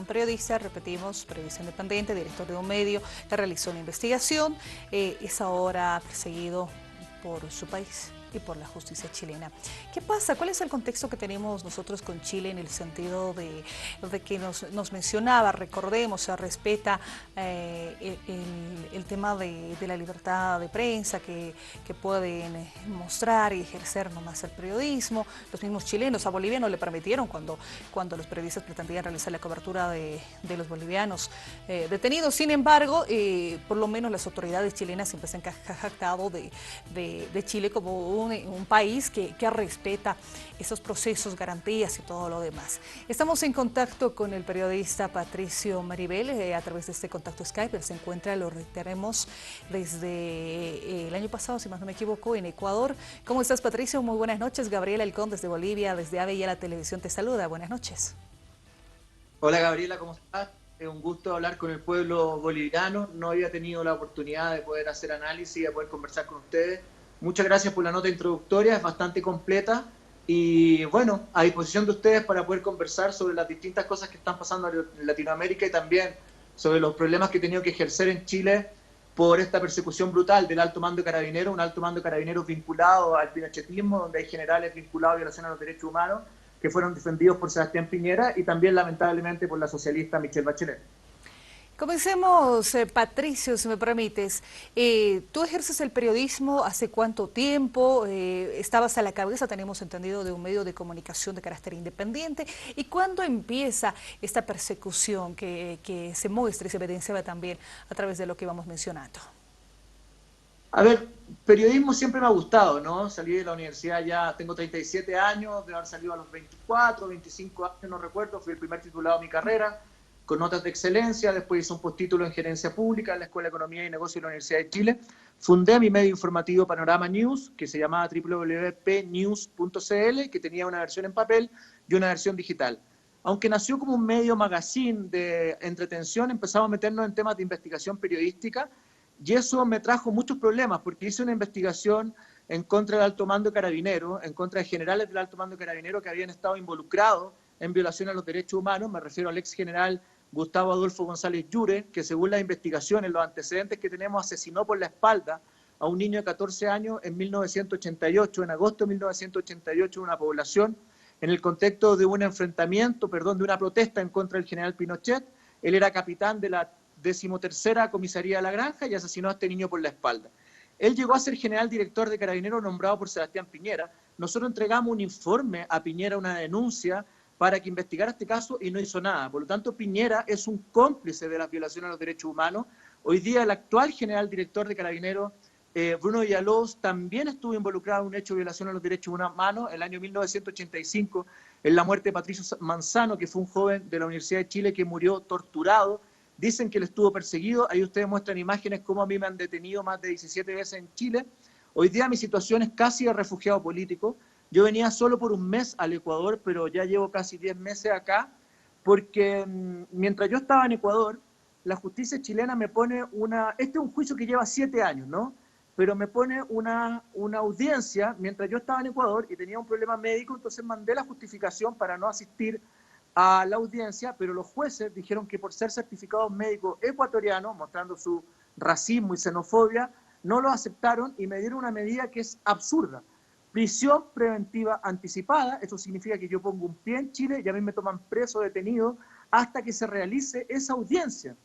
un periodista, repetimos, periodista independiente, director de un medio que realizó una investigación, es ahora perseguido por su país y por la justicia chilena. ¿Qué pasa? ¿Cuál es el contexto que tenemos nosotros con Chile en el sentido de que nos mencionaba, recordemos, se respeta el tema de la libertad de prensa, que pueden mostrar y ejercer nomás el periodismo? Los mismos chilenos, a Bolivia no le permitieron cuando los periodistas pretendían realizar la cobertura de los bolivianos detenidos. Sin embargo, por lo menos las autoridades chilenas siempre se han jactado de Chile como un país que respeta esos procesos, garantías y todo lo demás. Estamos en contacto con el periodista Patricio Maribel a través de este contacto Skype. Él se encuentra, lo reiteremos, desde el año pasado, si más no me equivoco, en Ecuador. ¿Cómo estás, Patricio? Muy buenas noches. Gabriela Elcón desde Bolivia, desde AVE y a la televisión te saluda. Buenas noches. Hola Gabriela, ¿cómo estás? Es un gusto hablar con el pueblo boliviano. No había tenido la oportunidad de poder hacer análisis, de poder conversar con ustedes. Muchas gracias por la nota introductoria, es bastante completa y bueno, a disposición de ustedes para poder conversar sobre las distintas cosas que están pasando en Latinoamérica y también sobre los problemas que he tenido que ejercer en Chile por esta persecución brutal del alto mando carabinero, un alto mando carabinero vinculado al pinochetismo, donde hay generales vinculados a violación a los derechos humanos que fueron defendidos por Sebastián Piñera y también lamentablemente por la socialista Michelle Bachelet. Comencemos, Patricio, si me permites. ¿Tú ejerces el periodismo hace cuánto tiempo? ¿Estabas a la cabeza, tenemos entendido, de un medio de comunicación de carácter independiente? ¿Y cuándo empieza esta persecución que se muestra y se evidenciaba también a través de lo que íbamos mencionando? A ver, periodismo siempre me ha gustado, ¿no? Salí de la universidad ya, tengo 37 años, de haber salido a los 24, 25 años, no recuerdo, fui el primer titulado de mi carrera, con notas de excelencia, después hice un postítulo en gerencia pública en la Escuela de Economía y Negocios de la Universidad de Chile, fundé mi medio informativo Panorama News, que se llamaba www.pnews.cl, que tenía una versión en papel y una versión digital. Aunque nació como un medio magazine de entretención, empezamos a meternos en temas de investigación periodística, y eso me trajo muchos problemas, porque hice una investigación en contra del alto mando carabinero, en contra de generales del alto mando carabinero que habían estado involucrados en violación a los derechos humanos. Me refiero al ex general Gustavo Adolfo González Llure, que según las investigaciones, los antecedentes que tenemos, asesinó por la espalda a un niño de 14 años en 1988, en agosto de 1988, en una población, en el contexto de un enfrentamiento, perdón, de una protesta en contra del general Pinochet. Él era capitán de la 13ª Comisaría de la Granja y asesinó a este niño por la espalda. Él llegó a ser general director de Carabineros nombrado por Sebastián Piñera. Nosotros entregamos un informe a Piñera, una denuncia, para que investigara este caso y no hizo nada. Por lo tanto, Piñera es un cómplice de las violaciones a los derechos humanos. Hoy día el actual general director de Carabineros, Bruno Villalobos, también estuvo involucrado en un hecho de violación a los derechos humanos el año 1985, en la muerte de Patricio Manzano, que fue un joven de la Universidad de Chile que murió torturado. Dicen que él estuvo perseguido, ahí ustedes muestran imágenes como a mí me han detenido más de 17 veces en Chile. Hoy día mi situación es casi de refugiado político. Yo venía solo por un mes al Ecuador, pero ya llevo casi 10 meses acá, porque mientras yo estaba en Ecuador, la justicia chilena me pone este es un juicio que lleva 7 años, ¿no? Pero me pone una audiencia mientras yo estaba en Ecuador y tenía un problema médico, entonces mandé la justificación para no asistir a la audiencia, pero los jueces dijeron que por ser certificados médicos ecuatorianos, mostrando su racismo y xenofobia, no lo aceptaron y me dieron una medida que es absurda. Prisión preventiva anticipada, eso significa que yo pongo un pie en Chile y a mí me toman preso detenido hasta que se realice esa audiencia.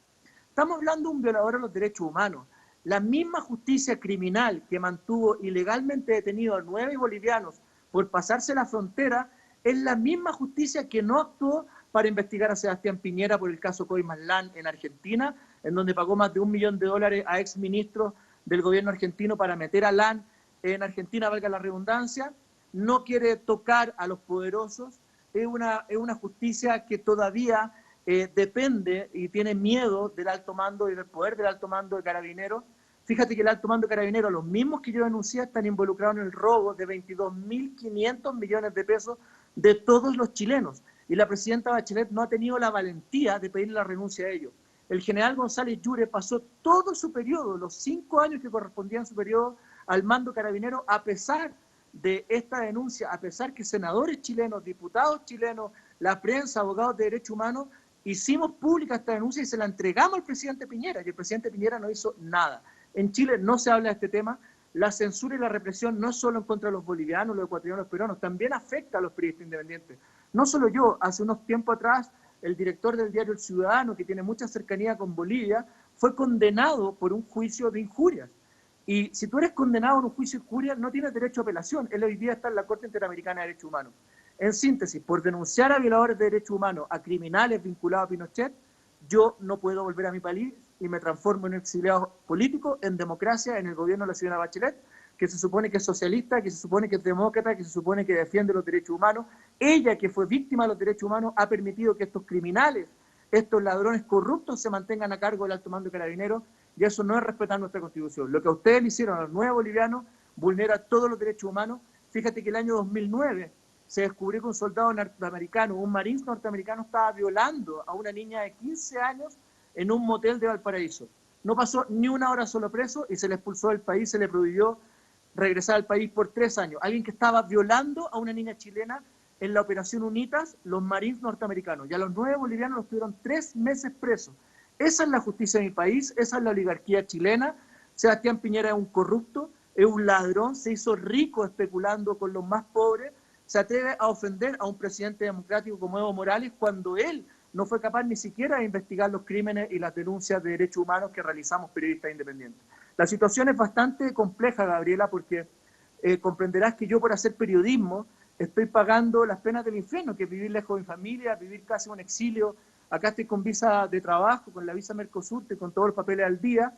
Estamos hablando de un violador a los derechos humanos. La misma justicia criminal que mantuvo ilegalmente detenido a 9 bolivianos por pasarse la frontera es la misma justicia que no actuó para investigar a Sebastián Piñera por el caso Coimaslán en Argentina, en donde pagó más de $1 millón a exministros del gobierno argentino para meter a LAN en Argentina, valga la redundancia. No quiere tocar a los poderosos. Es una justicia que todavía depende y tiene miedo del alto mando y del poder del alto mando de Carabineros. Fíjate que el alto mando de Carabineros, los mismos que yo denuncié, están involucrados en el robo de 22.500 millones de pesos de todos los chilenos. Y la presidenta Bachelet no ha tenido la valentía de pedir la renuncia a ellos. El general González Llure pasó todo su periodo, los 5 años que correspondían a su periodo, al mando carabinero, a pesar de esta denuncia, a pesar que senadores chilenos, diputados chilenos, la prensa, abogados de derechos humanos, hicimos pública esta denuncia y se la entregamos al presidente Piñera, y el presidente Piñera no hizo nada. En Chile no se habla de este tema. La censura y la represión no es solo en contra de los bolivianos, los ecuatorianos, los peruanos, también afecta a los periodistas independientes. No solo yo, hace unos tiempos atrás, el director del diario El Ciudadano, que tiene mucha cercanía con Bolivia, fue condenado por un juicio de injurias. Y si tú eres condenado en un juicio de injurias, no tienes derecho a apelación. Él hoy día está en la Corte Interamericana de Derechos Humanos. En síntesis, por denunciar a violadores de derechos humanos, a criminales vinculados a Pinochet, yo no puedo volver a mi país y me transformo en exiliado político, en democracia, en el gobierno de la señora Bachelet, que se supone que es socialista, que se supone que es demócrata, que se supone que defiende los derechos humanos. Ella, que fue víctima de los derechos humanos, ha permitido que estos criminales, estos ladrones corruptos se mantengan a cargo del alto mando de Carabineros, y eso no es respetar nuestra Constitución. Lo que a ustedes le hicieron a los nuevos bolivianos vulnera todos los derechos humanos. Fíjate que el año 2009 se descubrió que un soldado norteamericano, un marine norteamericano, estaba violando a una niña de 15 años en un motel de Valparaíso. No pasó ni una hora solo preso y se le expulsó del país, se le prohibió regresar al país por 3 años. Alguien que estaba violando a una niña chilena en la operación UNITAS, los marines norteamericanos. Y a los 9 bolivianos los tuvieron 3 meses presos. Esa es la justicia de mi país, esa es la oligarquía chilena. Sebastián Piñera es un corrupto, es un ladrón, se hizo rico especulando con los más pobres, se atreve a ofender a un presidente democrático como Evo Morales cuando él no fue capaz ni siquiera de investigar los crímenes y las denuncias de derechos humanos que realizamos periodistas independientes. La situación es bastante compleja, Gabriela, porque comprenderás que yo por hacer periodismo estoy pagando las penas del infierno, que es vivir lejos de mi familia, vivir casi un exilio. Acá estoy con visa de trabajo, con la visa Mercosur, estoy con todos los papeles al día.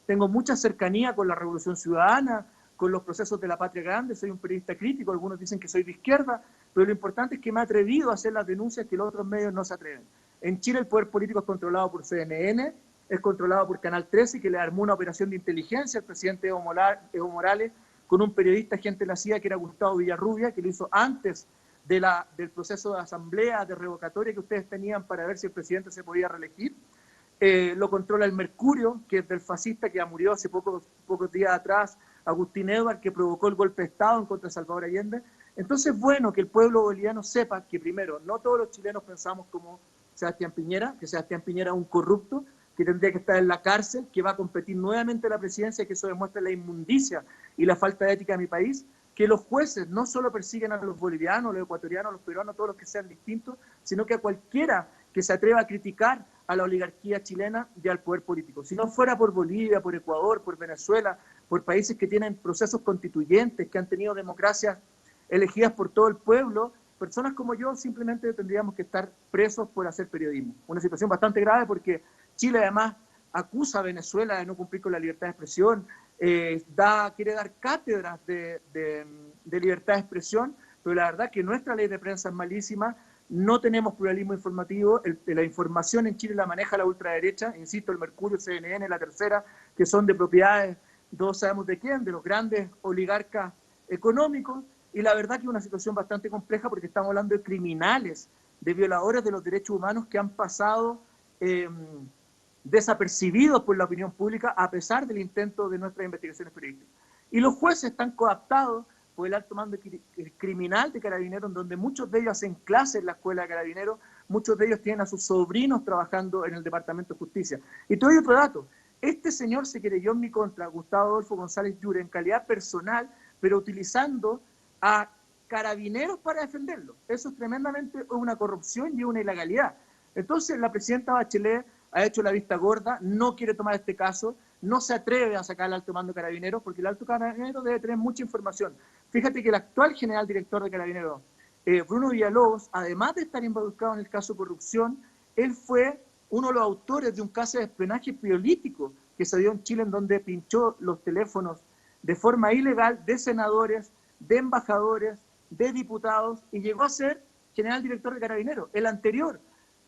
Tengo mucha cercanía con la Revolución Ciudadana, con los procesos de la Patria Grande, soy un periodista crítico, algunos dicen que soy de izquierda, pero lo importante es que me he atrevido a hacer las denuncias que los otros medios no se atreven. En Chile el poder político es controlado por CNN, es controlado por Canal 13, que le armó una operación de inteligencia al presidente Evo Morales, con un periodista agente de la CIA que era Gustavo Villarrubia, que lo hizo antes del proceso de asamblea, de revocatoria que ustedes tenían para ver si el presidente se podía reelegir. Lo controla el Mercurio, que es del fascista que murió hace pocos días atrás, Agustín Edwards, que provocó el golpe de Estado en contra de Salvador Allende. Entonces, bueno, que el pueblo boliviano sepa que, primero, no todos los chilenos pensamos como Sebastián Piñera, que Sebastián Piñera es un corrupto, que tendría que estar en la cárcel, que va a competir nuevamente en la presidencia, que eso demuestra la inmundicia y la falta de ética de mi país, que los jueces no solo persiguen a los bolivianos, los ecuatorianos, los peruanos, todos los que sean distintos, sino que a cualquiera que se atreva a criticar a la oligarquía chilena y al poder político. Si no fuera por Bolivia, por Ecuador, por Venezuela, por países que tienen procesos constituyentes, que han tenido democracias elegidas por todo el pueblo, personas como yo simplemente tendríamos que estar presos por hacer periodismo. Una situación bastante grave porque Chile además acusa a Venezuela de no cumplir con la libertad de expresión, quiere dar cátedras de libertad de expresión, pero la verdad que nuestra ley de prensa es malísima, no tenemos pluralismo informativo, la información en Chile la maneja la ultraderecha, insisto, el Mercurio, CNN, La Tercera, que son de propiedades, todos sabemos de quién, de los grandes oligarcas económicos, y la verdad que es una situación bastante compleja porque estamos hablando de criminales, de violadores de los derechos humanos que han pasado desapercibidos por la opinión pública a pesar del intento de nuestras investigaciones periodísticas. Y los jueces están coaptados por el alto mando criminal de Carabineros, en donde muchos de ellos hacen clases en la escuela de Carabineros, muchos de ellos tienen a sus sobrinos trabajando en el Departamento de Justicia. Y te doy otro dato, este señor se querelló en mi contra, Gustavo Adolfo González Yure, en calidad personal, pero utilizando a Carabineros para defenderlo. Eso es tremendamente una corrupción y una ilegalidad. Entonces la presidenta Bachelet ha hecho la vista gorda, no quiere tomar este caso, no se atreve a sacar al alto mando de Carabineros, porque el alto Carabineros debe tener mucha información. Fíjate que el actual general director de Carabineros, Bruno Villalobos, además de estar involucrado en el caso de corrupción, él fue uno de los autores de un caso de espionaje político que se dio en Chile, en donde pinchó los teléfonos de forma ilegal de senadores, de embajadores, de diputados, y llegó a ser general director de Carabineros. El anterior,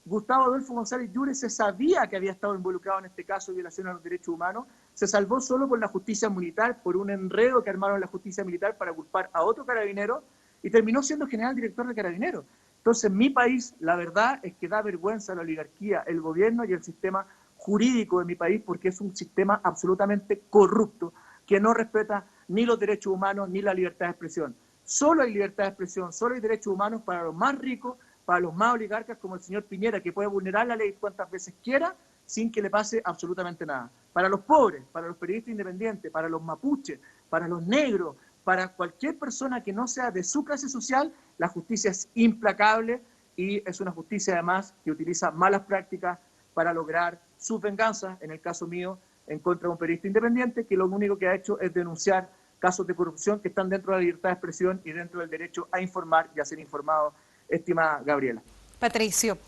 Gustavo Adolfo González Yure, se sabía que había estado involucrado en este caso de violación a los derechos humanos, se salvó solo por la justicia militar, por un enredo que armaron la justicia militar para culpar a otro carabinero, y terminó siendo general director de Carabineros. Entonces, mi país, la verdad es que da vergüenza a la oligarquía, el gobierno y el sistema jurídico de mi país, porque es un sistema absolutamente corrupto, que no respeta ni los derechos humanos ni la libertad de expresión. Solo hay libertad de expresión, solo hay derechos humanos para los más ricos, para los más oligarcas como el señor Piñera, que puede vulnerar la ley cuantas veces quiera sin que le pase absolutamente nada. Para los pobres, para los periodistas independientes, para los mapuches, para los negros, para cualquier persona que no sea de su clase social, la justicia es implacable y es una justicia además que utiliza malas prácticas para lograr sus venganzas, en el caso mío, en contra de un periodista independiente que lo único que ha hecho es denunciar casos de corrupción que están dentro de la libertad de expresión y dentro del derecho a informar y a ser informado, estimada Gabriela. Patricio,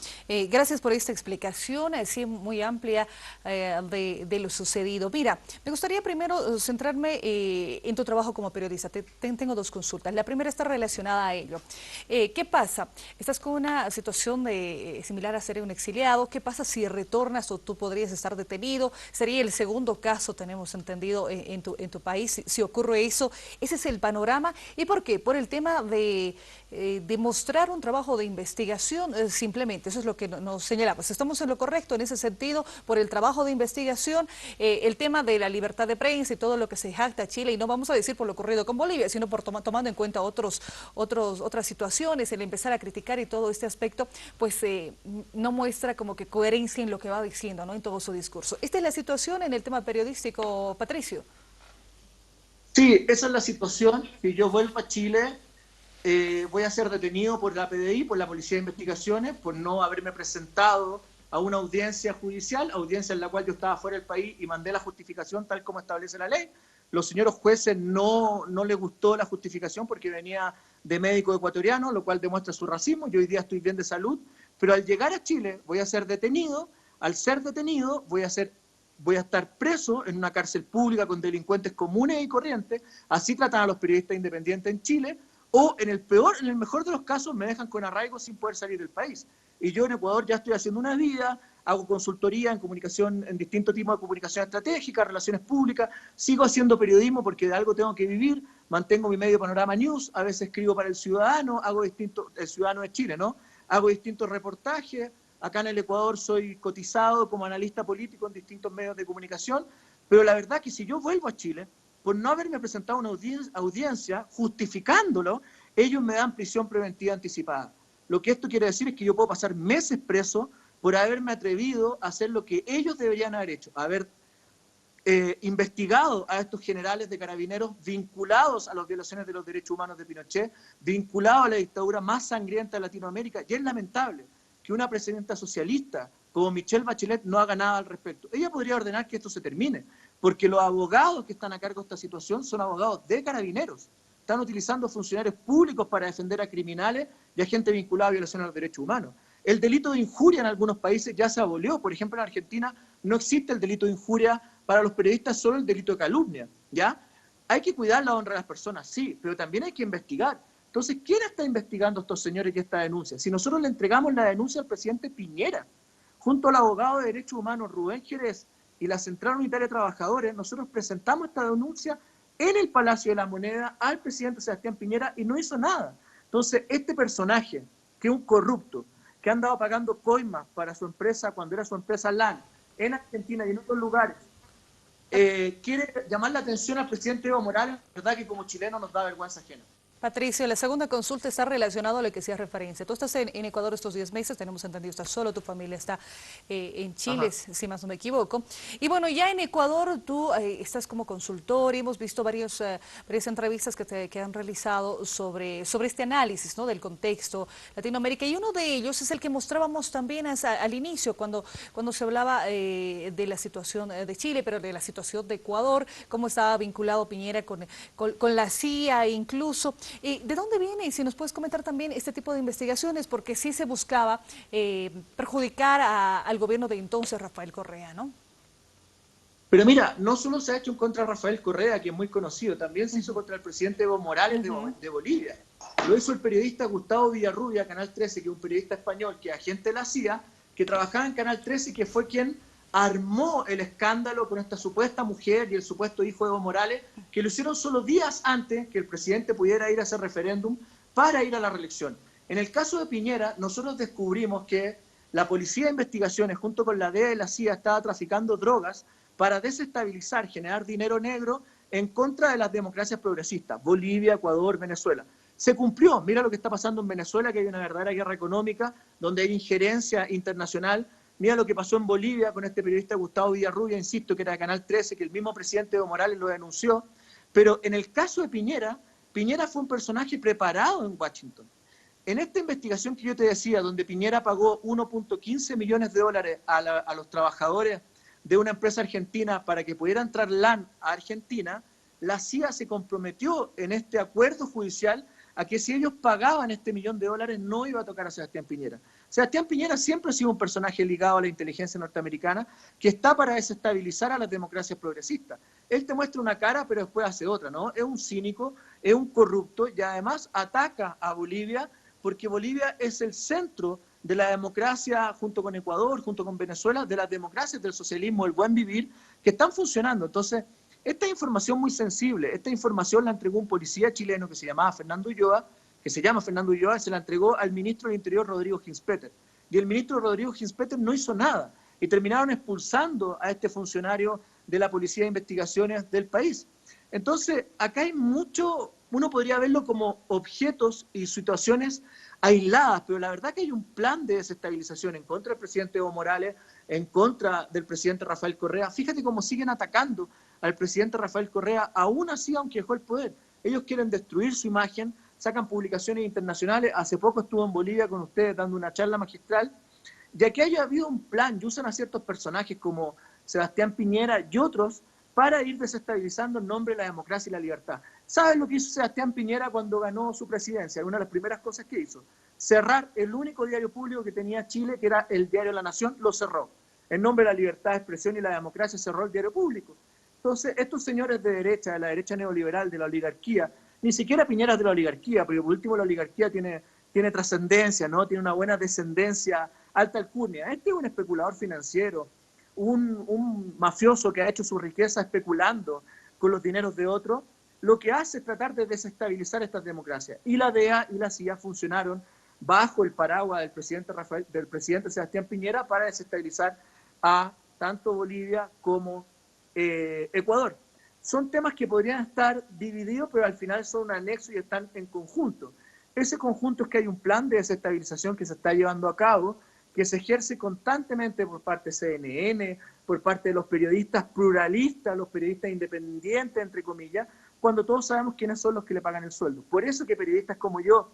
gracias por esta explicación, así muy amplia de lo sucedido. Mira, me gustaría primero centrarme en tu trabajo como periodista. Tengo dos consultas. La primera está relacionada a ello. ¿Qué pasa? Estás con una situación similar a ser un exiliado. ¿Qué pasa si retornas o tú podrías estar detenido? Sería el segundo caso, tenemos entendido, en tu país, si ocurre eso. Ese es el panorama. ¿Y por qué? Por el tema de mostrar un trabajo de investigación. Simplemente, eso es lo que nos señalamos. Estamos en lo correcto en ese sentido, por el trabajo de investigación, el tema de la libertad de prensa y todo lo que se jacta Chile, y no vamos a decir por lo ocurrido con Bolivia, sino por tomando en cuenta otras situaciones, el empezar a criticar y todo este aspecto, pues no muestra como que coherencia en lo que va diciendo, ¿no? En todo su discurso. ¿Esta es la situación en el tema periodístico, Patricio? Sí, esa es la situación. Si yo vuelvo a Chile, voy a ser detenido por la PDI, por la Policía de Investigaciones, por no haberme presentado a una audiencia judicial, audiencia en la cual yo estaba fuera del país y mandé la justificación tal como establece la ley. Los señores jueces no les gustó la justificación porque venía de médico ecuatoriano, lo cual demuestra su racismo. Yo hoy día estoy bien de salud, pero al llegar a Chile voy a ser detenido. Al ser detenido voy a estar preso en una cárcel pública con delincuentes comunes y corrientes. Así tratan a los periodistas independientes en Chile. O en el mejor de los casos me dejan con arraigo sin poder salir del país. Y yo en Ecuador ya estoy haciendo una vida, hago consultoría en comunicación, en distintos tipos de comunicación estratégica, relaciones públicas, sigo haciendo periodismo porque de algo tengo que vivir, mantengo mi medio Panorama News, a veces escribo para El Ciudadano, El Ciudadano de Chile, ¿no? Hago distintos reportajes, acá en el Ecuador soy cotizado como analista político en distintos medios de comunicación, pero la verdad que si yo vuelvo a Chile, por no haberme presentado una audiencia justificándolo, ellos me dan prisión preventiva anticipada. Lo que esto quiere decir es que yo puedo pasar meses preso por haberme atrevido a hacer lo que ellos deberían haber hecho, haber investigado a estos generales de carabineros vinculados a las violaciones de los derechos humanos de Pinochet, vinculados a la dictadura más sangrienta de Latinoamérica. Y es lamentable que una presidenta socialista como Michelle Bachelet no haga nada al respecto. Ella podría ordenar que esto se termine, porque los abogados que están a cargo de esta situación son abogados de carabineros. Están utilizando funcionarios públicos para defender a criminales y a gente vinculada a violaciones de los derechos humanos. El delito de injuria en algunos países ya se abolió. Por ejemplo, en Argentina no existe el delito de injuria para los periodistas, solo el delito de calumnia, ¿ya? Hay que cuidar la honra de las personas, sí, pero también hay que investigar. Entonces, ¿quién está investigando a estos señores y esta denuncia? Si nosotros le entregamos la denuncia al presidente Piñera, junto al abogado de derechos humanos Rubén Jerez y la Central Unitaria de Trabajadores, nosotros presentamos esta denuncia en el Palacio de la Moneda al presidente Sebastián Piñera y no hizo nada. Entonces, este personaje, que es un corrupto, que ha andado pagando coimas para su empresa cuando era su empresa LAN, en Argentina y en otros lugares, quiere llamar la atención al presidente Evo Morales, verdad que como chileno nos da vergüenza ajena. Patricio, la segunda consulta está relacionada a lo que hacías referencia. Tú estás en Ecuador estos 10 meses, tenemos entendido, estás solo, tu familia está en Chile, si más no me equivoco. Y bueno, ya en Ecuador tú estás como consultor y hemos visto varias entrevistas que han realizado sobre este análisis, ¿no?, del contexto Latinoamérica. Y uno de ellos es el que mostrábamos también al inicio, cuando se hablaba de la situación de Chile, pero de la situación de Ecuador, cómo estaba vinculado Piñera con la CIA incluso. ¿De dónde viene? Y si nos puedes comentar también este tipo de investigaciones, porque sí se buscaba perjudicar al gobierno de entonces, Rafael Correa, ¿no? Pero mira, no solo se ha hecho contra Rafael Correa, que es muy conocido, también se hizo contra el presidente Evo Morales de Bolivia. Lo hizo el periodista Gustavo Villarrubia, Canal 13, que es un periodista español, que es agente de la CIA, que trabajaba en Canal 13 y que fue quien armó el escándalo con esta supuesta mujer y el supuesto hijo de Evo Morales, que lo hicieron solo días antes que el presidente pudiera ir a ese referéndum para ir a la reelección. En el caso de Piñera, nosotros descubrimos que la Policía de Investigaciones, junto con la DEA y la CIA, estaba traficando drogas para desestabilizar, generar dinero negro en contra de las democracias progresistas, Bolivia, Ecuador, Venezuela. Se cumplió. Mira lo que está pasando en Venezuela, que hay una verdadera guerra económica, donde hay injerencia internacional. Mira lo que pasó en Bolivia con este periodista Gustavo Villarrubia, insisto, que era de Canal 13, que el mismo presidente Evo Morales lo denunció. Pero en el caso de Piñera, Piñera fue un personaje preparado en Washington. En esta investigación que yo te decía, donde Piñera pagó 1.15 millones de dólares a los trabajadores de una empresa argentina para que pudiera entrar LAN a Argentina, la CIA se comprometió en este acuerdo judicial a que si ellos pagaban este $1.000.000 no iba a tocar a Sebastián Piñera. Sebastián Piñera siempre ha sido un personaje ligado a la inteligencia norteamericana que está para desestabilizar a las democracias progresistas. Él te muestra una cara pero después hace otra, ¿no? Es un cínico, es un corrupto y además ataca a Bolivia porque Bolivia es el centro de la democracia junto con Ecuador, junto con Venezuela, de las democracias del socialismo, el buen vivir, que están funcionando. Entonces, esta información muy sensible, esta información la entregó un policía chileno que se llamaba Fernando Ulloa, que se llama Fernando Ulloa, se la entregó al ministro del Interior, Rodrigo Ginspeter. Y el ministro Rodrigo Ginspeter no hizo nada. Y terminaron expulsando a este funcionario de la Policía de Investigaciones del país. Entonces, acá hay mucho, uno podría verlo como objetos y situaciones aisladas, pero la verdad que hay un plan de desestabilización en contra del presidente Evo Morales, en contra del presidente Rafael Correa. Fíjate cómo siguen atacando al presidente Rafael Correa, aún así, aunque dejó el poder. Ellos quieren destruir su imagen, sacan publicaciones internacionales. Hace poco estuvo en Bolivia con ustedes dando una charla magistral, ya que haya habido un plan y usan a ciertos personajes como Sebastián Piñera y otros para ir desestabilizando en nombre de la democracia y la libertad. ¿Saben lo que hizo Sebastián Piñera cuando ganó su presidencia? Una de las primeras cosas que hizo, cerrar el único diario público que tenía Chile, que era el diario La Nación, lo cerró. En nombre de la libertad de expresión y la democracia cerró el diario público. Entonces, estos señores de derecha, de la derecha neoliberal, de la oligarquía, ni siquiera Piñera es de la oligarquía, porque por último la oligarquía tiene trascendencia, ¿no? Tiene una buena descendencia, alta alcurnia. Este es un especulador financiero, un mafioso que ha hecho su riqueza especulando con los dineros de otros, lo que hace es tratar de desestabilizar estas democracias. Y la DEA y la CIA funcionaron bajo el paraguas del presidente Sebastián Piñera para desestabilizar a tanto Bolivia como Ecuador. Son temas que podrían estar divididos, pero al final son un anexo y están en conjunto. Ese conjunto es que hay un plan de desestabilización que se está llevando a cabo, que se ejerce constantemente por parte de CNN, por parte de los periodistas pluralistas, los periodistas independientes, entre comillas, cuando todos sabemos quiénes son los que le pagan el sueldo. Por eso que periodistas como yo,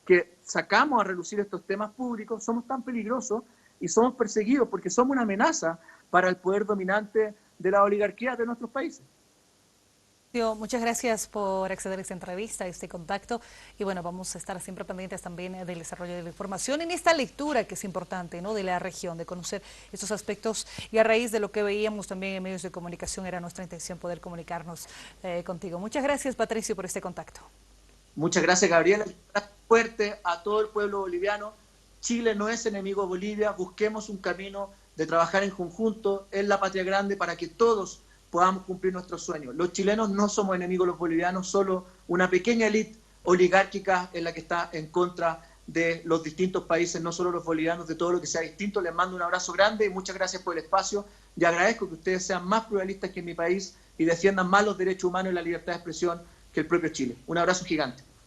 que sacamos a relucir estos temas públicos, somos tan peligrosos y somos perseguidos porque somos una amenaza para el poder dominante de la oligarquía de nuestros países. Muchas gracias por acceder a esta entrevista, a este contacto. Y bueno, vamos a estar siempre pendientes también del desarrollo de la información en esta lectura que es importante, ¿no? De la región, de conocer estos aspectos. Y a raíz de lo que veíamos también en medios de comunicación, era nuestra intención poder comunicarnos contigo. Muchas gracias, Patricio, por este contacto. Muchas gracias, Gabriela. Fuerte a todo el pueblo boliviano. Chile no es enemigo de Bolivia. Busquemos un camino de trabajar en conjunto en la patria grande para que todos podamos cumplir nuestros sueños. Los chilenos no somos enemigos de los bolivianos, solo una pequeña élite oligárquica en la que está en contra de los distintos países, no solo los bolivianos, de todo lo que sea distinto. Les mando un abrazo grande y muchas gracias por el espacio y agradezco que ustedes sean más pluralistas que en mi país y defiendan más los derechos humanos y la libertad de expresión que el propio Chile. Un abrazo gigante.